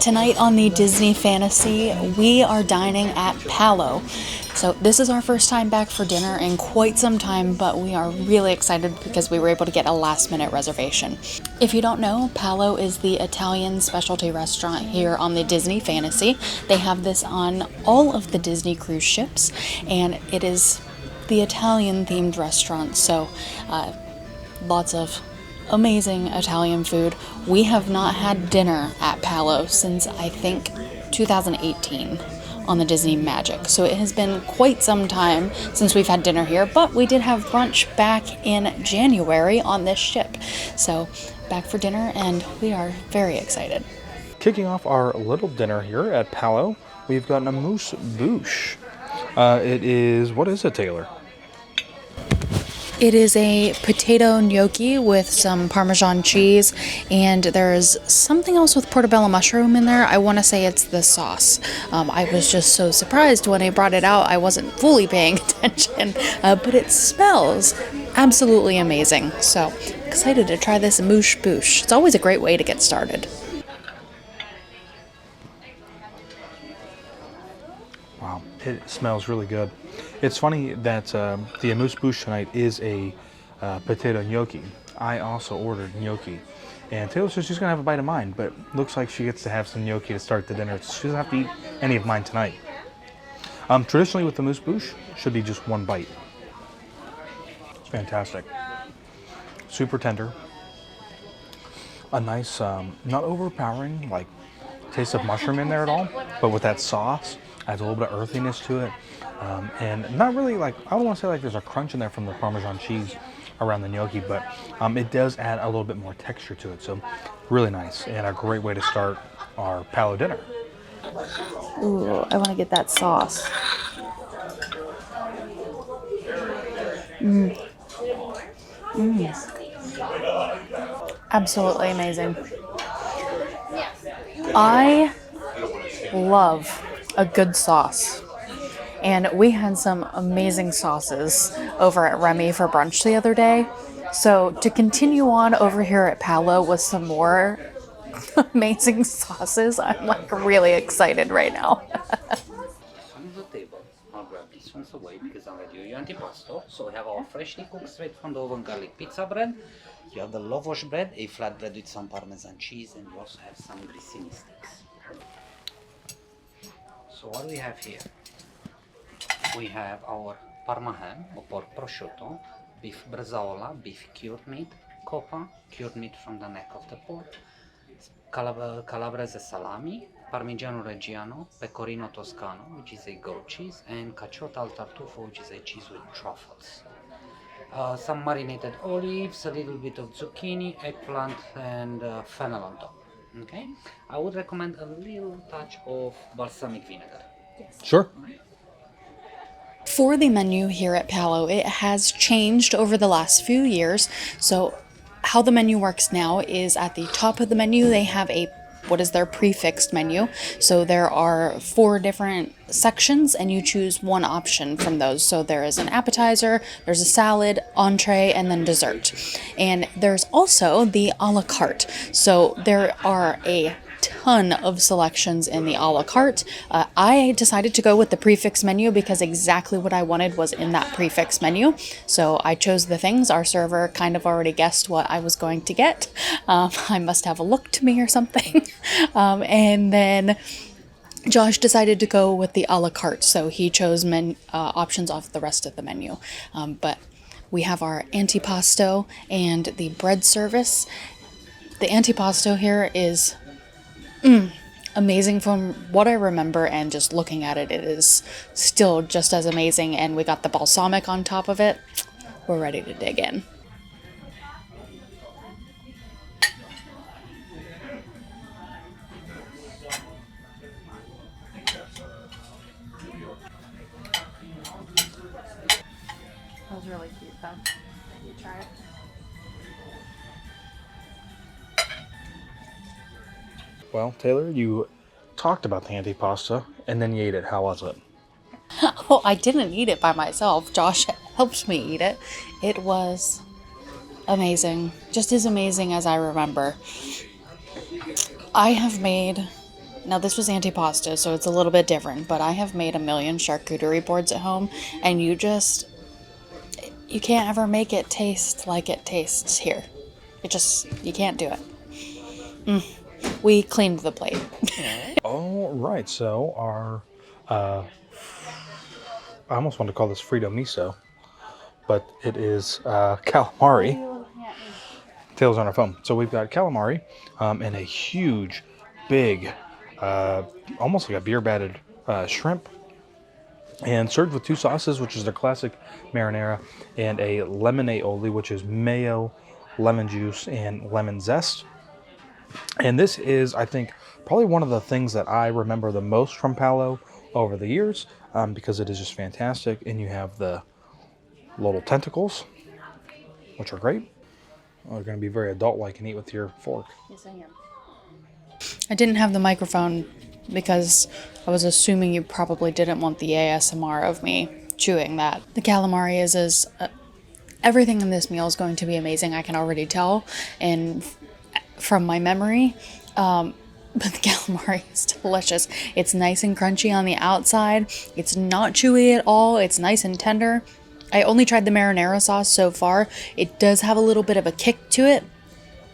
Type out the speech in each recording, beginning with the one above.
Tonight on the Disney Fantasy, we are dining at Palo. So this is our first time back for dinner in quite some time, but we are really excited because we were able to get a last-minute reservation. If you don't know, Palo is the Italian specialty restaurant here on the Disney Fantasy. They have this on all of the Disney cruise ships, and it is the Italian-themed restaurant, so lots of amazing Italian food. We have not had dinner at Palo since I think 2018 on the Disney Magic. So it has been quite some time since we've had dinner here, but we did have brunch back in January on this ship. So back for dinner and we are very excited. Kicking off our little dinner here at Palo, we've got an Amuse bouche. It is, what is it, Taylor? It is a potato gnocchi with some Parmesan cheese, and there's something else with portobello mushroom in there. I want to say it's the sauce. I was just so surprised when I brought it out. I wasn't fully paying attention, but it smells absolutely amazing. So excited to try this amuse bouche. It's always a great way to get started. Wow, it smells really good. It's funny that the Amuse bouche tonight is a potato gnocchi. I also ordered gnocchi. And Taylor says she's going to have a bite of mine, but looks like she gets to have some gnocchi to start the dinner. She doesn't have to eat any of mine tonight. Traditionally with the Amuse bouche, should be just one bite. It's fantastic. Super tender. A nice, not overpowering, like, taste of mushroom in there at all, but with that sauce, adds a little bit of earthiness to it. And not really like, I don't want to say like there's a crunch in there from the Parmesan cheese around the gnocchi, but it does add a little bit more texture to it. So really nice and a great way to start our Palo dinner. Ooh, I want to get that sauce. Absolutely amazing. I love a good sauce. And we had some amazing sauces over at Remy for brunch the other day. So to continue on over here at Palo with some more amazing sauces, I'm like really excited right now. On the table, I'll grab these ones away because I'm ready to do Antipasto. So we have our freshly cooked straight from the oven garlic pizza bread. You have the lavash bread, a flat bread with some Parmesan cheese, and you also have some grissini sticks. So what do we have here? We have our Parma ham or pork prosciutto, beef bresaola, beef cured meat, coppa, cured meat from the neck of the pork, calabrese salami, Parmigiano Reggiano, pecorino toscano, which is a goat cheese, and cacciota al tartufo, which is a cheese with truffles. Some marinated olives, a little bit of zucchini, eggplant, and fennel on top. Okay, I would recommend a little touch of balsamic vinegar. Yes. Sure. For the menu here at Palo, it has changed over the last few years. So how the menu works now is at the top of the menu, they have what is their prefixed menu. So there are 4 different sections and you choose one option from those. So there is an appetizer, there's a salad, entree, and then dessert. And there's also the a la carte. So there are a ton of selections in the a la carte. I decided to go with the prefix menu because exactly what I wanted was in that prefix menu. So I chose the things. Our server kind of already guessed what I was going to get. I must have a look to me or something. And then Josh decided to go with the a la carte. So he chose options off the rest of the menu. But we have our antipasto and the bread service. The antipasto here is amazing from what I remember, and just looking at it, it is still just as amazing. And we got the balsamic on top of it. We're ready to dig in. That was really cute though. You try it. Well, Taylor, you talked about the antipasta and then you ate it. How was it? Oh, I didn't eat it by myself. Josh helped me eat it. It was amazing. Just as amazing as I remember. I have made Now this was antipasto, so it's a little bit different, but I have made a million charcuterie boards at home, and you can't ever make it taste like it tastes here. You can't do it. We cleaned the plate. All right, so our, I almost want to call this Frito Miso, but it is calamari. Taylor's on our phone. So we've got calamari and a huge, big, almost like a beer batted shrimp, and served with two sauces, which is their classic marinara, and a lemon aioli, which is mayo, lemon juice, and lemon zest. And this is, I think, probably one of the things that I remember the most from Palo over the years, because it is just fantastic. And you have the little tentacles, which are great. They're going to be very adult-like and eat with your fork. Yes, I am. I didn't have the microphone because I was assuming you probably didn't want the ASMR of me chewing that. The calamari is everything in this meal is going to be amazing. I can already tell, and from my memory. But the calamari is delicious. It's nice and crunchy on the outside. It's not chewy at all. It's nice and tender. I only tried the marinara sauce so far. It does have a little bit of a kick to it,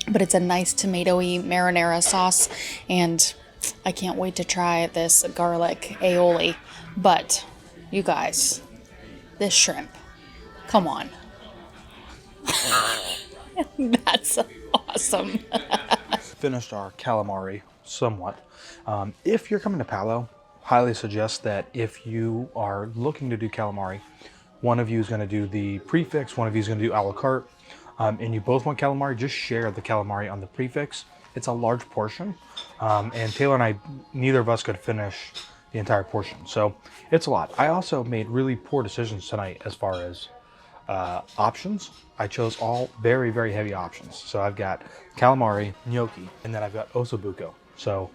but it's a nice tomatoey marinara sauce, and I can't wait to try this garlic aioli. But, you guys, this shrimp, come on. That's awesome. Finished our calamari somewhat. If you're coming to Palo, highly suggest that if you are looking to do calamari, one of you is going to do the prefix, one of you is going to do a la carte, and you both want calamari, just share the calamari on the prefix. It's a large portion, and Taylor and I, neither of us could finish the entire portion, so it's a lot. I also made really poor decisions tonight as far as options. I chose all very, very heavy options. So I've got calamari, gnocchi, and then I've got osobuco. So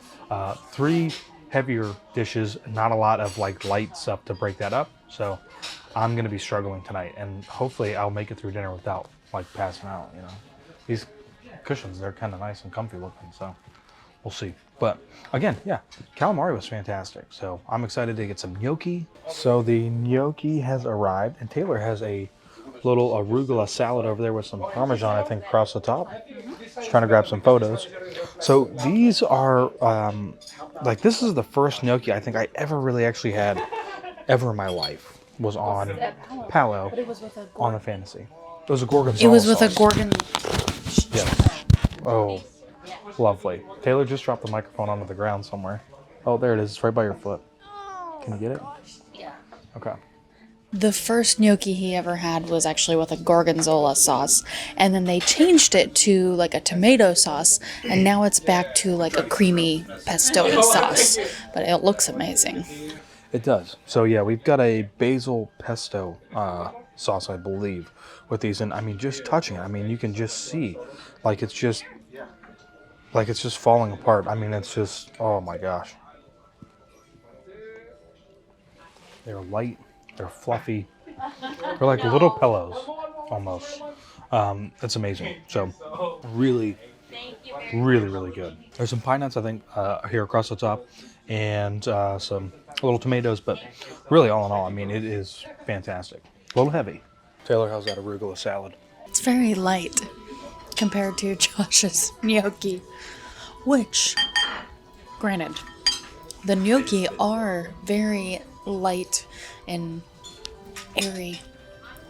3 heavier dishes, not a lot of like light stuff to break that up. So I'm gonna be struggling tonight, and hopefully I'll make it through dinner without like passing out, you know. These cushions, they're kind of nice and comfy looking, so we'll see. But again, yeah, calamari was fantastic. So I'm excited to get some gnocchi. So the gnocchi has arrived, and Taylor has a little arugula salad over there with some Parmesan, I think, across the top. Just trying to grab some photos. So these are, like, this is the first gnocchi I think I ever really actually had ever in my life, was on Palo, on the Fantasy. It was a gorgonzola. It was with sauce. a gorgon. Yes. Oh, lovely. Taylor just dropped the microphone onto the ground somewhere. Oh, there it is. It's right by your foot. Can you get it? Yeah. Okay. The first gnocchi he ever had was actually with a gorgonzola sauce, and then they changed it to like a tomato sauce, and now it's back to like a creamy pesto sauce. But it looks amazing. It does. So yeah, we've got a basil pesto sauce, I believe, with these, and I mean, just touching it, I mean, you can just see, like it's just falling apart. I mean, it's just, oh my gosh. They're light, they're fluffy, they're like little pillows, almost. It's amazing. So really, really, really good. There's some pine nuts, I think, here across the top, and some little tomatoes, but really, all in all, I mean, it is fantastic. A little heavy. Taylor, how's that arugula salad? It's very light compared to Josh's gnocchi, which, granted, the gnocchi are very light and airy,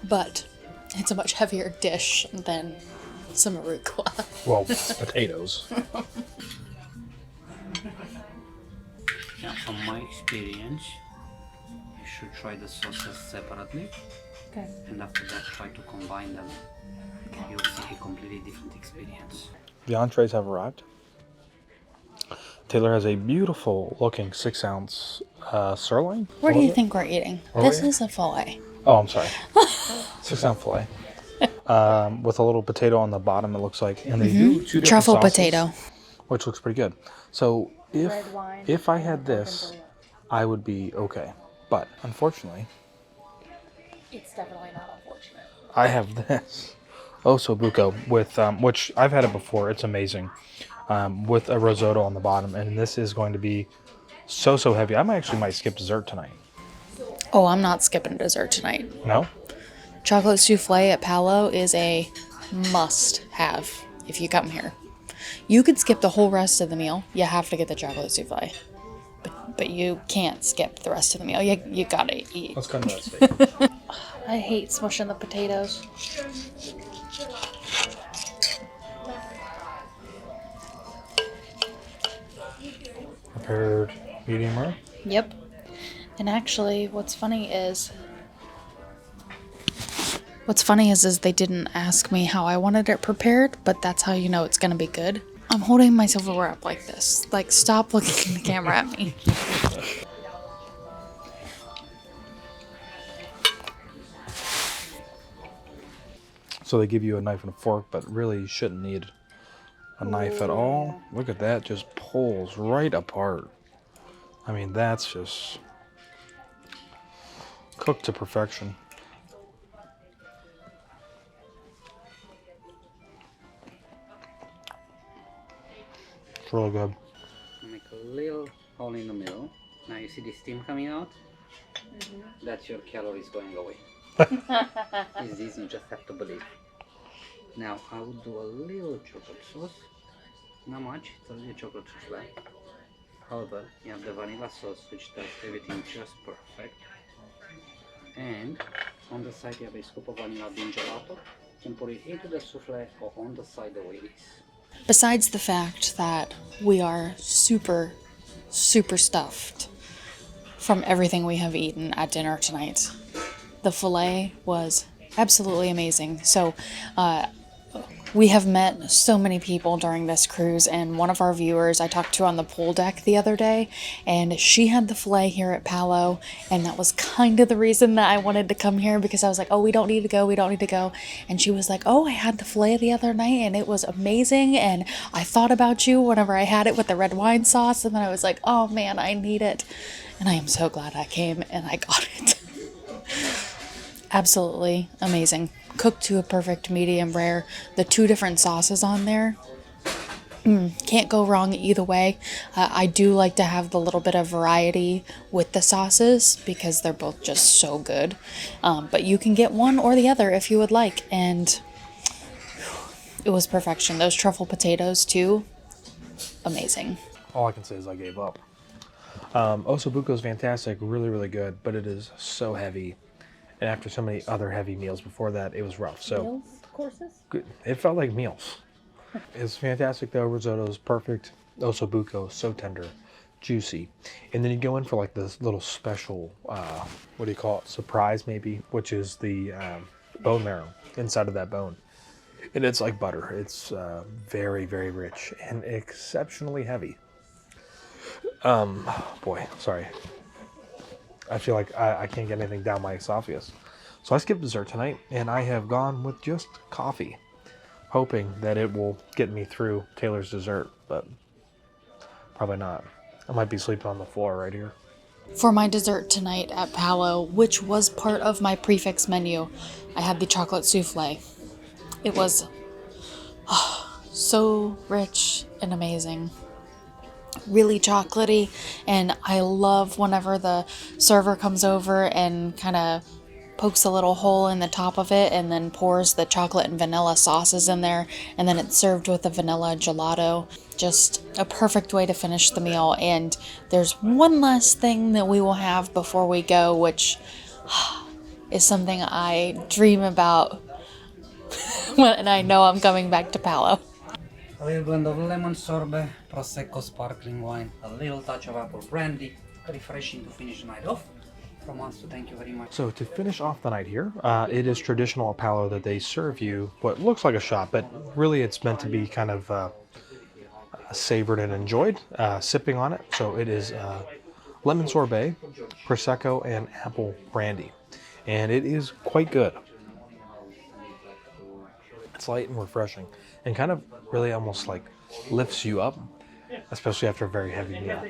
but it's a much heavier dish than some arugula. Well, potatoes. Yeah, from my experience, you should try the sauces separately. Okay. And after that, try to combine them. You'll see a completely different experience. The entrees have arrived. Taylor has a beautiful looking 6-ounce sirloin. What do you think we're eating? This is a fillet. Oh, I'm sorry. 6-ounce fillet. With a little potato on the bottom, it looks like. And they do 2 different Truffle sauces, potato. which looks pretty good. So if I had this, I would be okay. But unfortunately, It's definitely not unfortunate. I have this osobuco with which I've had it before. It's amazing. with a risotto on the bottom. And this is going to be so heavy. I might skip dessert tonight. Oh, I'm not skipping dessert tonight. No? Chocolate souffle at Palo is a must-have if you come here. You could skip the whole rest of the meal. You have to get the chocolate souffle. But you can't skip the rest of the meal. You gotta eat. Let's cut that steak. I hate smushing the potatoes. Prepared medium rare? Yep. And actually, what's funny is they didn't ask me how I wanted it prepared, but that's how you know it's gonna be good. I'm holding my silverware up like this. Like, stop looking in the camera at me. So they give you a knife and a fork, but really you shouldn't need a knife at all. Look at that, just pulls right apart. I mean, that's just cooked to perfection. It's really good. Make a little hole in the middle. Now you see the steam coming out? That's your calories going away. It's this, you just have to believe. Now I would do a little chocolate sauce. Not much, it's a little chocolate souffle. However, you have the vanilla sauce which does everything just perfect. And on the side you have a scoop of vanilla bean gelato. You can put it into the souffle or on the side the way it is. Besides the fact that we are super stuffed from everything we have eaten at dinner tonight, the filet was absolutely amazing. So, we have met so many people during this cruise, and one of our viewers I talked to on the pool deck the other day, and she had the filet here at Palo, and that was kind of the reason that I wanted to come here, because I was like, oh, we don't need to go, and she was like, oh, I had the filet the other night, and it was amazing, and I thought about you whenever I had it with the red wine sauce, and then I was like, oh man, I need it, and I am so glad I came and I got it. Absolutely amazing. Cooked to a perfect medium rare. The 2 different sauces on there, can't go wrong either way. I do like to have the little bit of variety with the sauces because they're both just so good. But you can get one or the other if you would like, and it was perfection. Those truffle potatoes too, amazing. All I can say is I gave up. Ossobuco is fantastic, really good, but it is so heavy. And after so many other heavy meals before that, it was rough. So Meals, courses? good. It felt like meals. It's fantastic though. Risotto is perfect. Ossobuco, so tender, juicy. And then you go in for like this little special, what do you call it? Surprise maybe, which is the bone marrow inside of that bone. And it's like butter. It's very rich and exceptionally heavy. Boy, sorry. I feel like I can't get anything down my esophagus. So I skipped dessert tonight, and I have gone with just coffee, hoping that it will get me through Taylor's dessert, but probably not. I might be sleeping on the floor right here. For my dessert tonight at Palo, which was part of my prefix menu, I had the chocolate souffle. It was so rich and amazing. Really chocolatey, and I love whenever the server comes over and kind of pokes a little hole in the top of it and then pours the chocolate and vanilla sauces in there, and then it's served with a vanilla gelato. Just a perfect way to finish the meal. And there's one last thing that we will have before we go, which is something I dream about when I know I'm coming back to Palo. A little blend of lemon sorbet, prosecco sparkling wine, a little touch of apple brandy, refreshing to finish the night off. From us to thank you very much. So to finish off the night here, it is traditional at Palo that they serve you what looks like a shot, but really it's meant to be kind of savored and enjoyed, sipping on it. So it is lemon sorbet, prosecco, and apple brandy, and it is quite good. It's light and refreshing, and kind of really almost like lifts you up, especially after a very heavy meal.